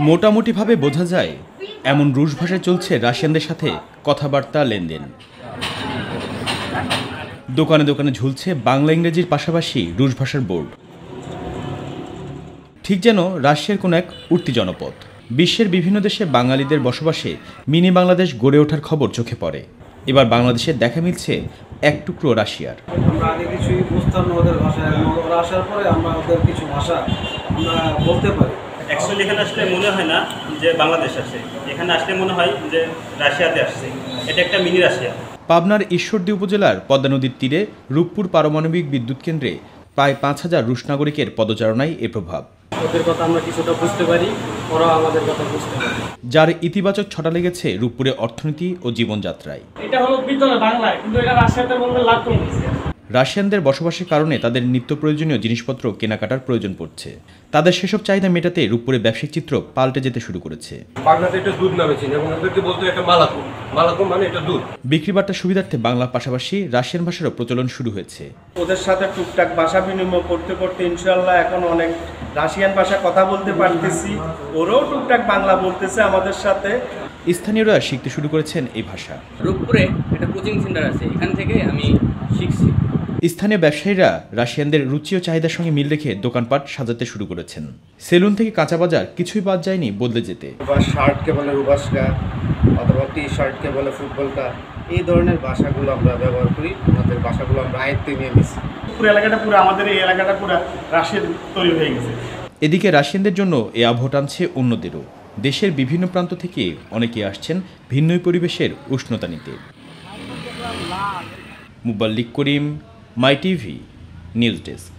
মোটামুটিভাবে বোঝা যায় এমন রুশ ভাষায় চলছে রাশিয়ানদের সাথে কথাবার্তা লেনদেন। দোকানে দোকানে ঝুলছে বাংলা ইংরেজির পাশাপাশি রুশ ভাষার বোর্ড, ঠিক যেন রাশিয়ার কোনো এক উঠতি জনপদ। বিশ্বের বিভিন্ন দেশে বাঙালিদের বসবাসে মিনি বাংলাদেশ গড়ে ওঠার খবর চোখে পড়ে। এবার বাংলাদেশের দেখা মিলছে এক টুকরো রাশিয়ার। আমরা আগে কিছুই বুঝতাম না ওদের ভাষায়, ওরা আসার পরে আমরা ওদের কিছু ভাষা আমরা বলতে পারি। অ্যাকচুয়ালি এখানে আসলে মনে হয় না যে বাংলাদেশ আসে, এখানে আসলে মনে হয় যে রাশিয়াতে আসছে। এটা একটা মিনি রাশিয়া। পাবনার ঈশ্বরদী উপজেলার পদ্মা নদীর তীরে রূপপুর পারমাণবিক বিদ্যুৎ কেন্দ্রে প্রায় ৫,০০০ রুশ নাগরিকের পদচারণায় এ প্রভাব। ওদের কথা আমরা কিছুটা বুঝতে পারি, ওরাও আমাদের কথা বুঝতে পারে, যার ইতিবাচক ছটা লেগেছে রূপপুরে অর্থনীতি ও জীবনযাত্রায়। এটা হলো ভিতরে বাংলায়, কিন্তু এটা রাশিয়াতে বলতে লাভ কম। রাশিয়ানদের বসবাসের কারণে তাদের নিত্য প্রয়োজনীয় জিনিসপত্র কেনাকাটার প্রয়োজন পড়ছে। তাদের সেসব চাহিদা মেটাতে রূপপুরে ব্যবসায়িক চিত্র পাল্টে যেতে শুরু করেছে। পাবনাতে এটা দুধ নামে চিনি এবং ওদেরকে বলতে এটা মালাকো, মালাকো মানে এটা দুধ। বিক্রি বার্তার সুবিধার্থে বাংলার পাশাপাশি রাশিয়ান ভাষারও প্রচলন শুরু হয়েছে। ওদের সাথে টুকটাক ভাষা বিনিময় করতে করতে ইনশাআল্লাহ এখন অনেক রাশিয়ান ভাষা কথা বলতে পারতেছি, ওরাও টুকটাক বাংলা বলতেছে আমাদের সাথে। স্থানীয়রা শিখতে শুরু করেছেন এই ভাষা। রূপপুরে একটা কোচিং সেন্টার আছে, এখান থেকে আমি শিখছি। স্থানীয় ব্যবসায়ীরা রাশিয়ানদের রুচি ও চাহিদার সঙ্গে মিল রেখে দোকানপাট সাজাতে শুরু করেছেন। সেলুন থেকে কাঁচা বাজার কিছুই বাদ যায়নি বদলে যেতে। শার্টকে বলে রুবাসকা অথবা টি শার্টকে বলে ফুটবলটা, এই ধরনের ভাষাগুলো আমরা ব্যবহার করি। আমাদের ভাষাগুলো আমরা আয়ত্তে নিয়ে নিচ্ছি। পুরো এলাকাটা পুরো আমাদের এই এলাকাটা পুরো রাশিয়ান তৈরি হয়ে গেছে। এদিকে রাশিয়ানদের জন্য এ আবহ টানছে অন্যদেরও। দেশের বিভিন্ন প্রান্ত থেকে অনেকে আসছেন ভিন্ন পরিবেশের উষ্ণতা নিতে। মুবাল্লিক করিম, মাই টিভি, নিউজ ডেস্ক।